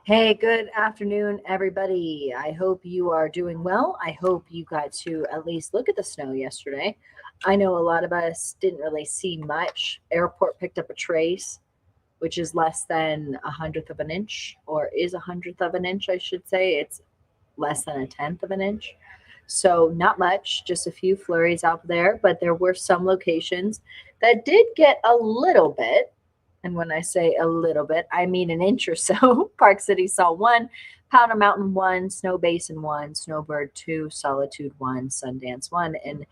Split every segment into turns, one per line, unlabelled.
Hey, good afternoon, everybody. I hope you are doing well. I hope you got to at least look at the snow yesterday. I know a lot of us didn't really see much. Airport picked up a trace, which is less than a hundredth of an inch, or is a hundredth of an inch, I should say. It's less than a tenth of an inch. So, not much, just a few flurries out there, but there were some locations that did get a little bit. And when I say a little bit, I mean an inch or so. Park City saw one, Powder Mountain one, Snow Basin one, Snowbird two, Solitude one, Sundance one. And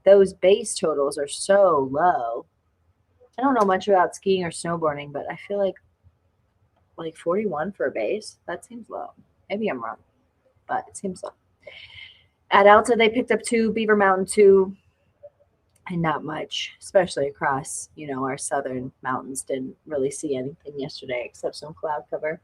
those base totals are so low. I don't know much about skiing or snowboarding, but I feel like 41 for a base. That seems low. Maybe I'm wrong, but it seems low. At Alta, they picked up two, Beaver Mountain two, and not much, especially across, our southern mountains. Didn't really see anything yesterday except some cloud cover.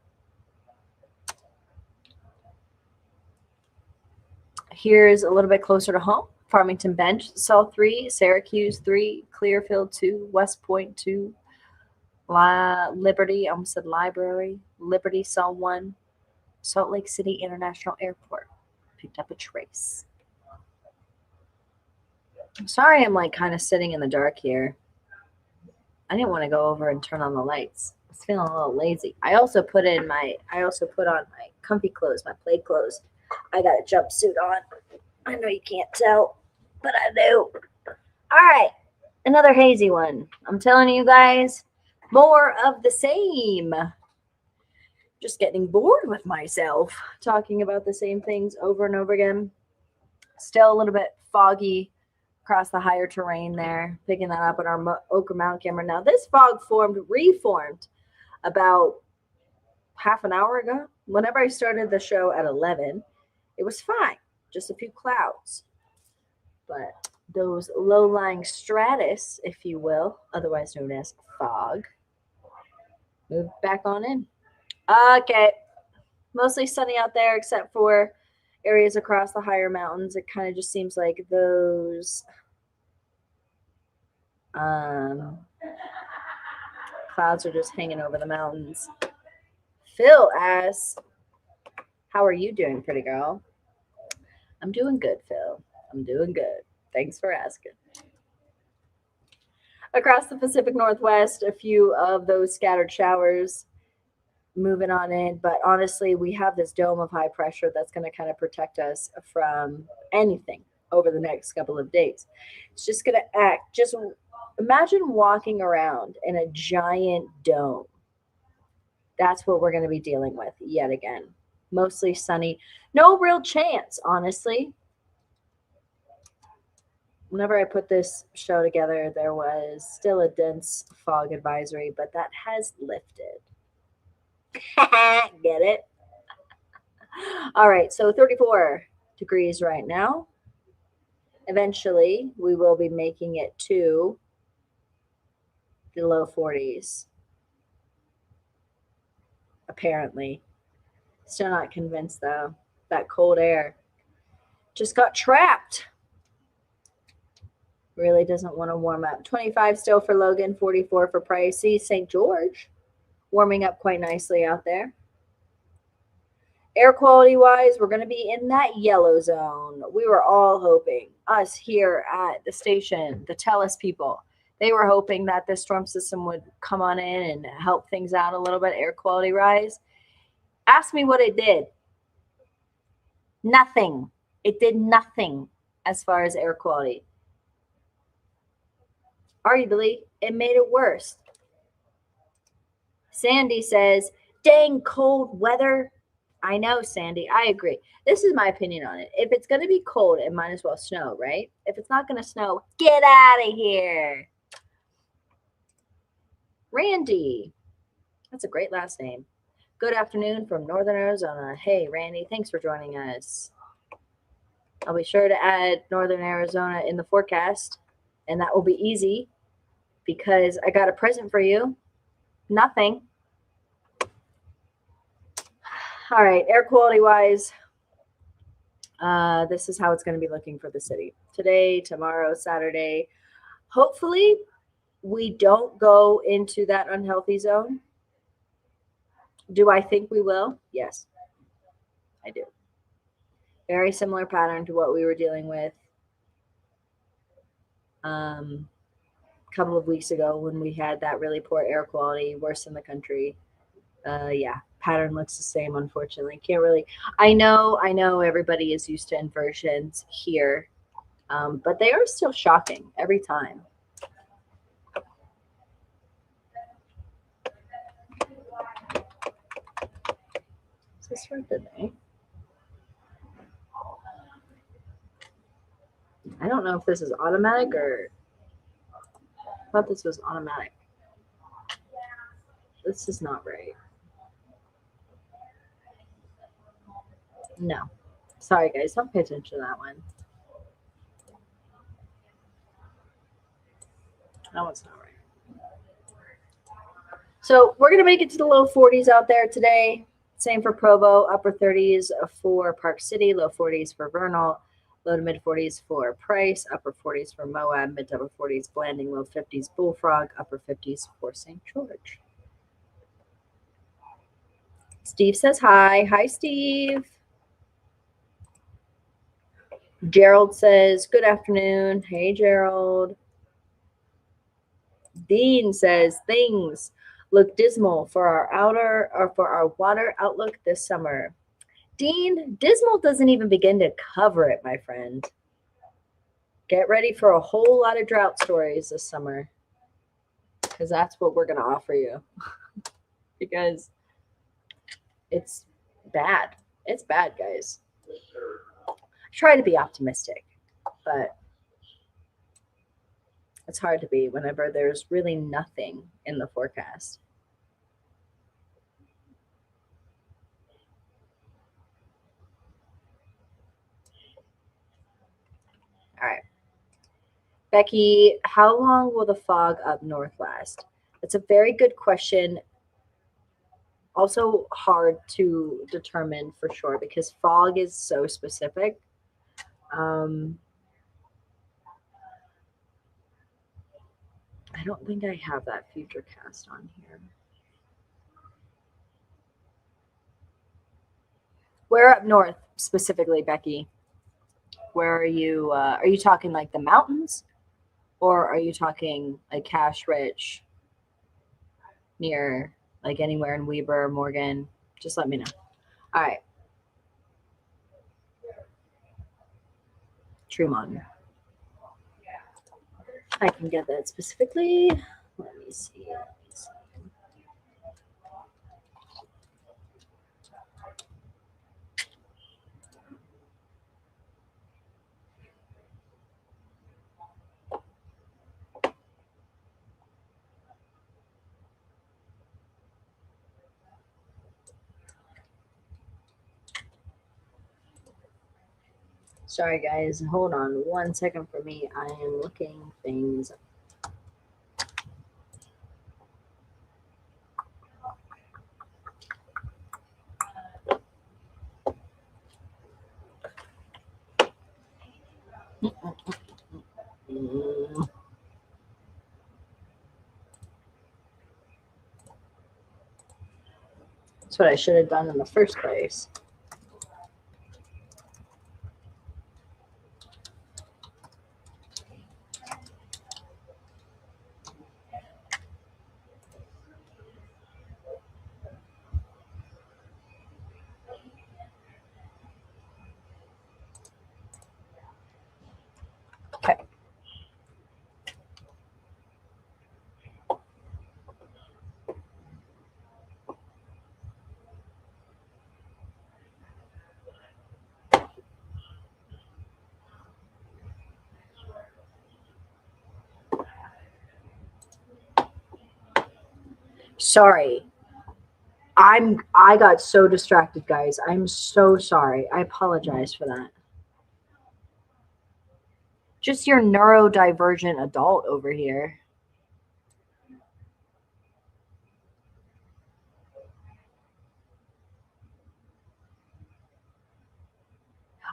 Here's a little bit closer to home. Farmington Bench saw three, Syracuse three, Clearfield two, West Point two, Liberty, I almost said library. Liberty saw one. Salt Lake City International Airport picked up a trace. I'm sorry I'm like kind of sitting in the dark here. I didn't want to go over and turn on the lights. I was feeling a little lazy. I also put on my comfy clothes, my play clothes. I got a jumpsuit on. I know you can't tell, but I do. All right, another hazy one. I'm telling you guys, more of the same. Just getting bored with myself talking about the same things over and over again. Still a little bit foggy across the higher terrain there, picking that up on our Oker Mountain camera. Now, this fog reformed about half an hour ago. Whenever I started the show at 11, it was fine, just a few clouds. But those low-lying stratus, if you will, otherwise known as fog, moved back on in. Okay, mostly sunny out there except for areas across the higher mountains. It kind of just seems like those clouds are just hanging over the mountains. Phil asks, how are you doing, pretty girl? I'm doing good, Phil. I'm doing good. Thanks for asking. Across the Pacific Northwest, a few of those scattered showers moving on in, but honestly, we have this dome of high pressure that's going to kind of protect us from anything over the next couple of days. It's just going to act. Just imagine walking around in a giant dome. That's what we're going to be dealing with yet again. Mostly sunny. No real chance, honestly. Whenever I put this show together, there was still a dense fog advisory, but that has lifted. Get it? All right, so 34 degrees right now. Eventually, we will be making it to the low 40s. Apparently. Still not convinced, though. That cold air just got trapped. Really doesn't want to warm up. 25 still for Logan, 44 for Price. See, St. George warming up quite nicely out there. Air quality wise, we're going to be in that yellow zone. We were all hoping, us here at the station, the TELUS people, they were hoping that this storm system would come on in and help things out a little bit, air quality rise. Ask me what it did. Nothing. It did nothing as far as air quality. Arguably, it made it worse. Sandy says, dang cold weather. I know, Sandy. I agree. This is my opinion on it. If it's going to be cold, it might as well snow, right? If it's not going to snow, get out of here. Randy. That's a great last name. Good afternoon from Northern Arizona. Hey, Randy. Thanks for joining us. I'll be sure to add Northern Arizona in the forecast, and that will be easy because I got a present for you. Nothing. All right, air quality wise, this is how it's going to be looking for the city. Today, tomorrow, Saturday. Hopefully, we don't go into that unhealthy zone. Do I think we will? Yes, I do. Very similar pattern to what we were dealing with a couple of weeks ago when we had that really poor air quality, worse in the country. Yeah, pattern looks the same, unfortunately. Can't really. I know everybody is used to inversions here, but they are still shocking every time. Is this right today? I don't know if this is automatic or I thought this was automatic. This is not right. No. Sorry, guys. Don't pay attention to that one. That one's not right. So we're going to make it to the low 40s out there today. Same for Provo, upper 30s for Park City, low 40s for Vernal, low to mid 40s for Price, upper 40s for Moab, mid to upper 40s Blanding, low 50s Bullfrog, upper 50s for St. George. Steve says hi. Hi, Steve. Gerald says good afternoon. Hey, Gerald. Dean says things look dismal for our water outlook this summer. Dean, dismal doesn't even begin to cover it, my friend. Get ready for a whole lot of drought stories this summer, because that's what we're going to offer you. Because it's bad. It's bad, guys. I try to be optimistic, but it's hard to be whenever there's really nothing in the forecast. All right. Becky, how long will the fog up north last? It's a very good question. Also hard to determine for sure because fog is so specific. I don't think I have that future cast on here. Where up north specifically, Becky? Where are you? Are you talking like the mountains, or are you talking like Cash Rich, near like anywhere in Weber, Morgan? Just let me know. All right. Tremont. I can get that specifically. Let me see. Sorry, guys. Hold on 1 second for me. I am looking things up. That's what I should have done in the first place. Okay. Sorry. I got so distracted, guys. I'm so sorry. I apologize for that. Just your neurodivergent adult over here.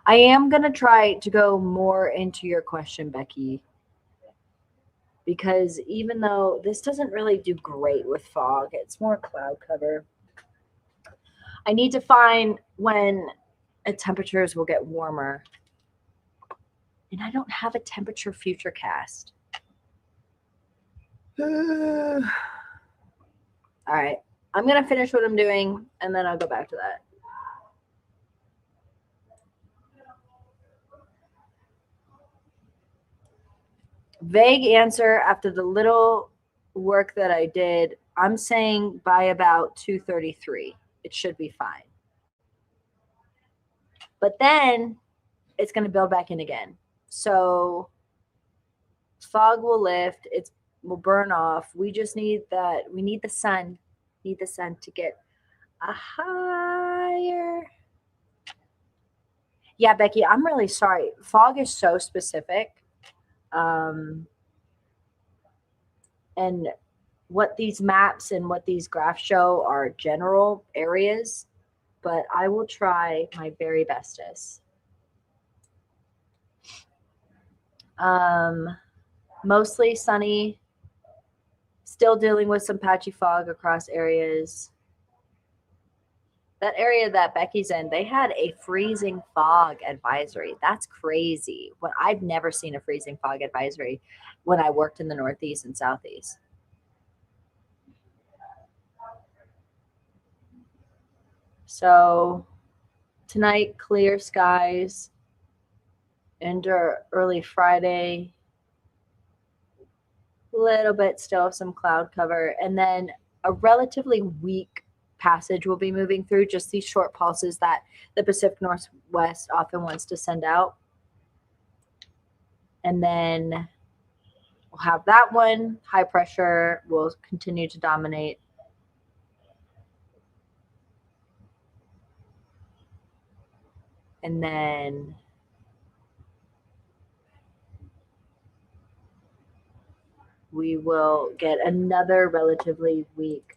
I am going to try to go more into your question, Becky, because even though this doesn't really do great with fog, it's more cloud cover. I need to find when temperatures will get warmer. And I don't have a temperature futurecast. All right. I'm going to finish what I'm doing, and then I'll go back to that. Vague answer after the little work that I did. I'm saying by about 2:33. It should be fine. But then it's going to build back in again. So fog will lift. It will burn off. We just need that. We need the sun. Need the sun to get a higher. Yeah, Becky, I'm really sorry. Fog is so specific. And what these maps and what these graphs show are general areas, but I will try my very bestest. Mostly sunny, still dealing with some patchy fog across areas. That area that Becky's in, they had a freezing fog advisory. That's crazy. When I've never seen a freezing fog advisory when I worked in the Northeast and Southeast. So tonight, clear skies into early Friday. A little bit still of some cloud cover, and then a relatively weak passage will be moving through, just these short pulses that the Pacific Northwest often wants to send out. And then we'll have that one. High pressure will continue to dominate. And then we will get another relatively weak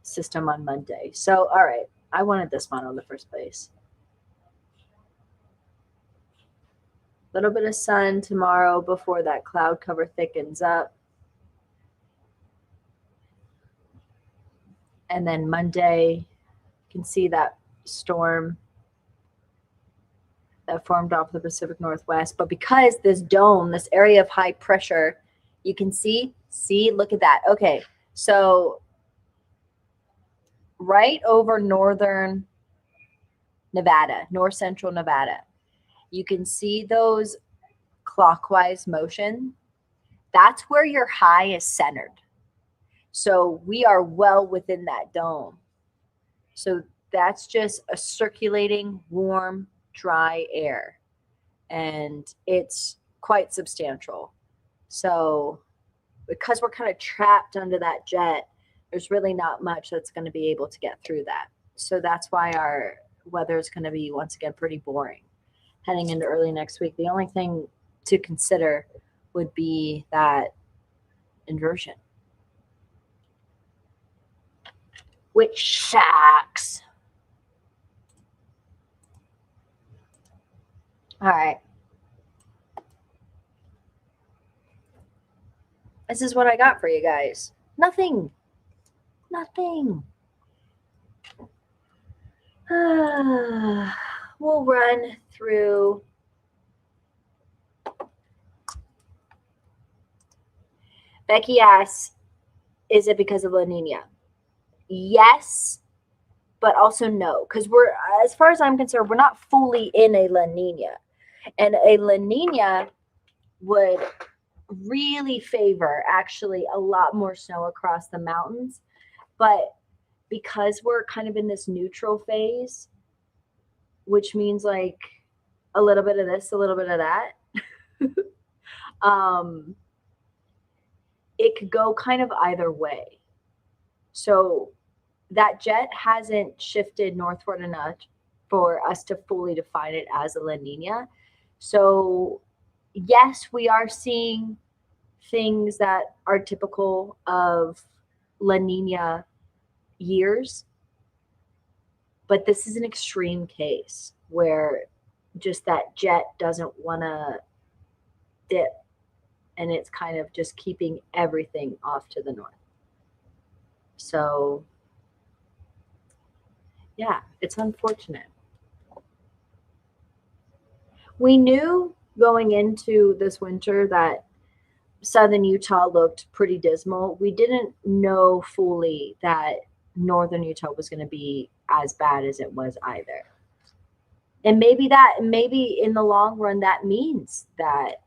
system on Monday. So, all right, I wanted this model in the first place. A little bit of sun tomorrow before that cloud cover thickens up. And then Monday, you can see that storm that formed off the Pacific Northwest. But because this dome, this area of high pressure, you can see, look at that. Okay, so right over northern Nevada, north central Nevada, you can see those clockwise motion. That's where your high is centered. So we are well within that dome. So that's just a circulating, warm, dry air. And it's quite substantial. So because we're kind of trapped under that jet, there's really not much that's going to be able to get through that. So that's why our weather is going to be, once again, pretty boring heading into early next week. The only thing to consider would be that inversion, which sucks. All right. This is what I got for you guys. Nothing. We'll run through. Becky asks, is it because of La Nina? Yes, but also no, because we're, as far as I'm concerned, we're not fully in a La Nina. And a La Nina would really favor actually a lot more snow across the mountains. But because we're kind of in this neutral phase, which means like a little bit of this, a little bit of that, it could go kind of either way. So that jet hasn't shifted northward enough for us to fully define it as a La Nina. So yes, we are seeing things that are typical of La Nina years, but this is an extreme case where just that jet doesn't want to dip, and it's kind of just keeping everything off to the north. So Yeah, it's unfortunate. We knew going into this winter that southern Utah looked pretty dismal. We didn't know fully that northern Utah was going to be as bad as it was either. And maybe in the long run, that means that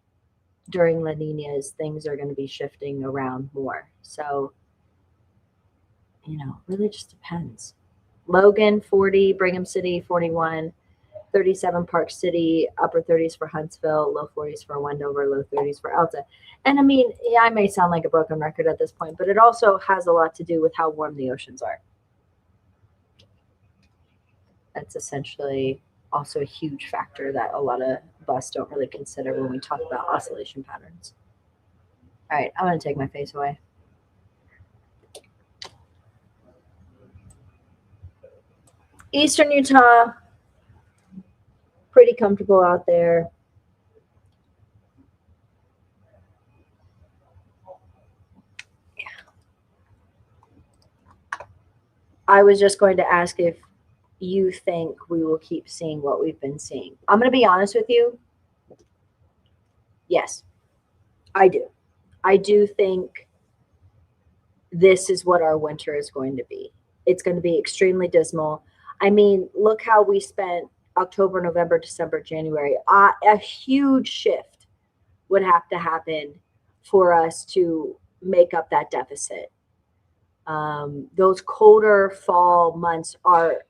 during La Ninas, things are going to be shifting around more. So, really just depends. Logan, 40, Brigham City, 41, 37 Park City, upper 30s for Huntsville, low 40s for Wendover, low 30s for Alta. And I mean, yeah, I may sound like a broken record at this point, but it also has a lot to do with how warm the oceans are. That's essentially also a huge factor that a lot of us don't really consider when we talk about oscillation patterns. All right, I'm going to take my face away. Eastern Utah, pretty comfortable out there. I was just going to ask if you think we will keep seeing what we've been seeing. I'm going to be honest with you. Yes, I do. I do think this is what our winter is going to be. It's going to be extremely dismal. I mean, look how we spent October, November, December, January. A huge shift would have to happen for us to make up that deficit. Those colder fall months are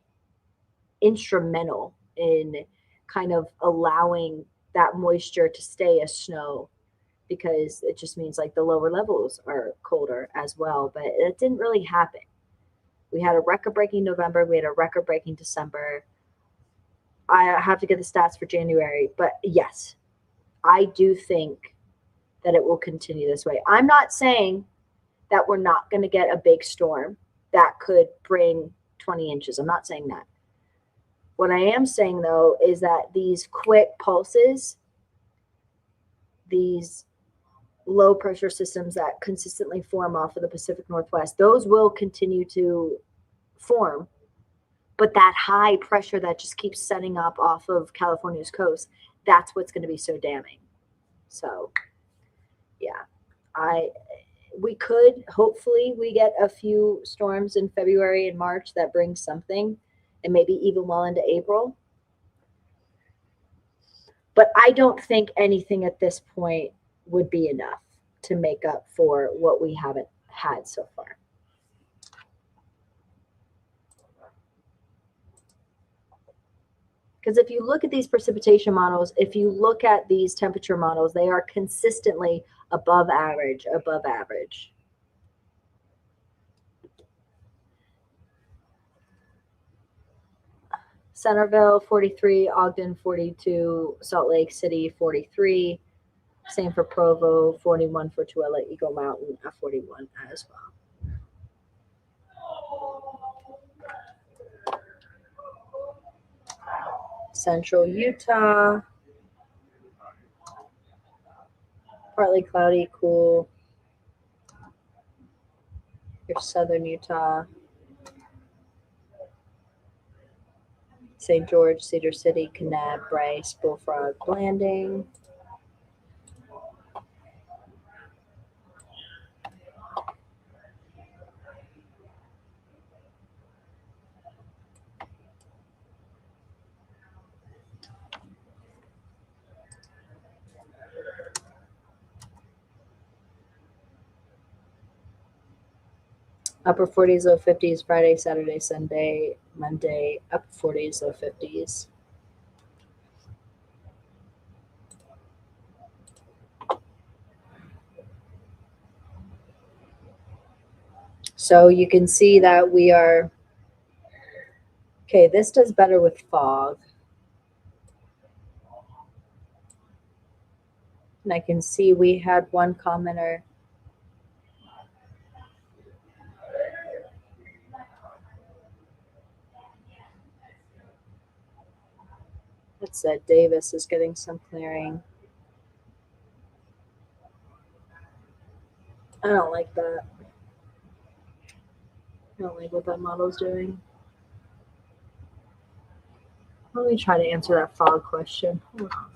instrumental in kind of allowing that moisture to stay as snow, because it just means like the lower levels are colder as well. But it didn't really happen. We had a record breaking November, we had a record breaking December. I have to get the stats for January, but yes, I do think that it will continue this way. I'm not saying that we're not going to get a big storm that could bring 20 inches. I'm not saying that. What I am saying, though, is that these quick pulses, these low pressure systems that consistently form off of the Pacific Northwest, those will continue to form. But that high pressure that just keeps setting up off of California's coast, that's what's going to be so damning. So, yeah, we could hopefully we get a few storms in February and March that bring something, and maybe even well into April. But I don't think anything at this point would be enough to make up for what we haven't had so far. Because if you look at these precipitation models, if you look at these temperature models, they are consistently above average, above average. Centerville, 43, Ogden, 42, Salt Lake City, 43. Same for Provo, 41 for Tooele, Eagle Mountain at 41 as well. Central Utah, partly cloudy, cool. Here's southern Utah, St. George, Cedar City, Kanab, Bryce, Bullfrog, Blanding. Upper 40s, low 50s, Friday, Saturday, Sunday, Monday, upper 40s, low 50s. So you can see that we are, okay, this does better with fog. And I can see we had one commenter. That said Davis is getting some clearing. I don't like that. I don't like what that model's doing. Let me try to answer that fog question. Hold on.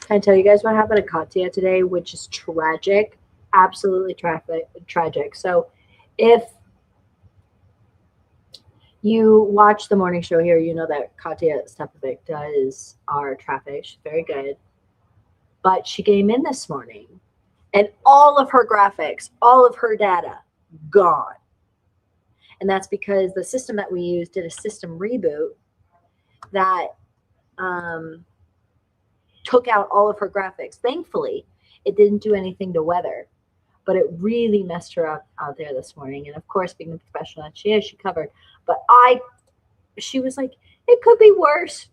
Can I tell you guys what happened to Katya today, which is tragic, absolutely tragic. So if you watch the morning show here, you know that Katya Stepovic does our traffic. She's very good. But she came in this morning and all of her graphics, all of her data, gone. And that's because the system that we used did a system reboot that took out all of her graphics. Thankfully, it didn't do anything to weather, but it really messed her up out there this morning. And of course, being the professional that she is, she covered. But she was like, it could be worse.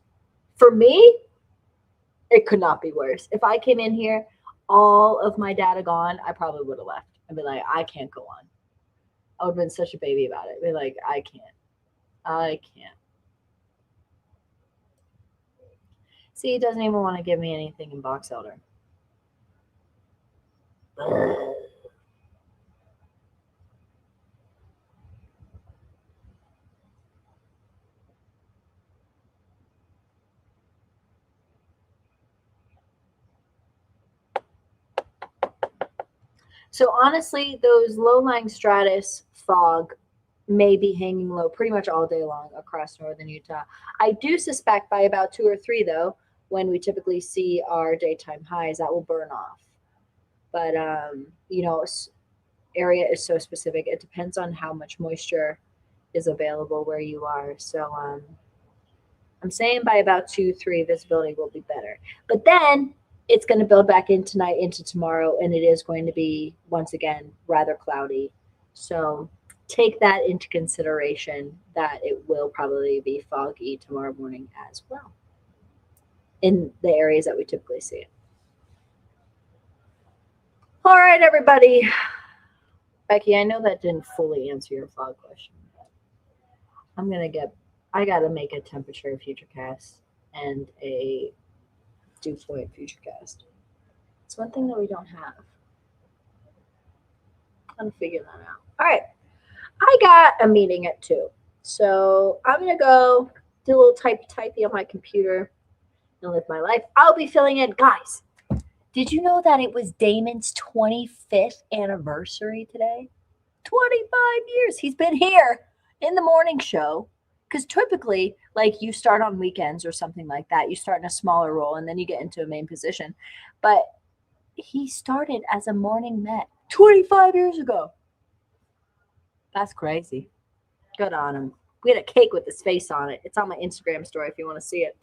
For me, it could not be worse. If I came in here, all of my data gone, I probably would have left. I'd be like, I can't go on. I would have been such a baby about it. I'd be like, I can't. See, he doesn't even want to give me anything in Box Elder. So honestly, those low-lying stratus fog may be hanging low pretty much all day long across northern Utah. I do suspect by about 2 or 3, though, when we typically see our daytime highs, that will burn off. But, area is so specific. It depends on how much moisture is available where you are. So I'm saying by about 2, 3, visibility will be better. But then it's going to build back in tonight into tomorrow, and it is going to be, once again, rather cloudy. So take that into consideration that it will probably be foggy tomorrow morning as well in the areas that we typically see it. All right, everybody. Becky, I know that didn't fully answer your fog question, but I got to make a temperature futurecast and a dew point futurecast. It's one thing that we don't have. I'm gonna figure that out. All right. I got a meeting at 2. So I'm going to go do a little typey on my computer and live my life. I'll be filling in. Guys, did you know that it was Damon's 25th anniversary today? 25 years. He's been here in the morning show. Because typically, like, you start on weekends or something like that. You start in a smaller role and then you get into a main position. But he started as a morning Met 25 years ago. That's crazy. Good on him. We had a cake with his face on it. It's on my Instagram story if you want to see it.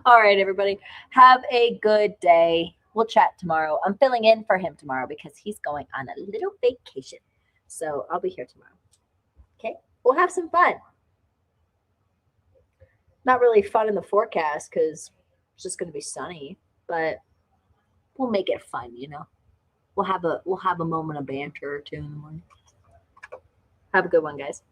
All right, everybody. Have a good day. We'll chat tomorrow. I'm filling in for him tomorrow because he's going on a little vacation. So I'll be here tomorrow. Okay? We'll have some fun. Not really fun in the forecast because it's just going to be sunny, but we'll make it fun, you know. We'll have a moment of banter or 2 in the morning. Have a good one, guys.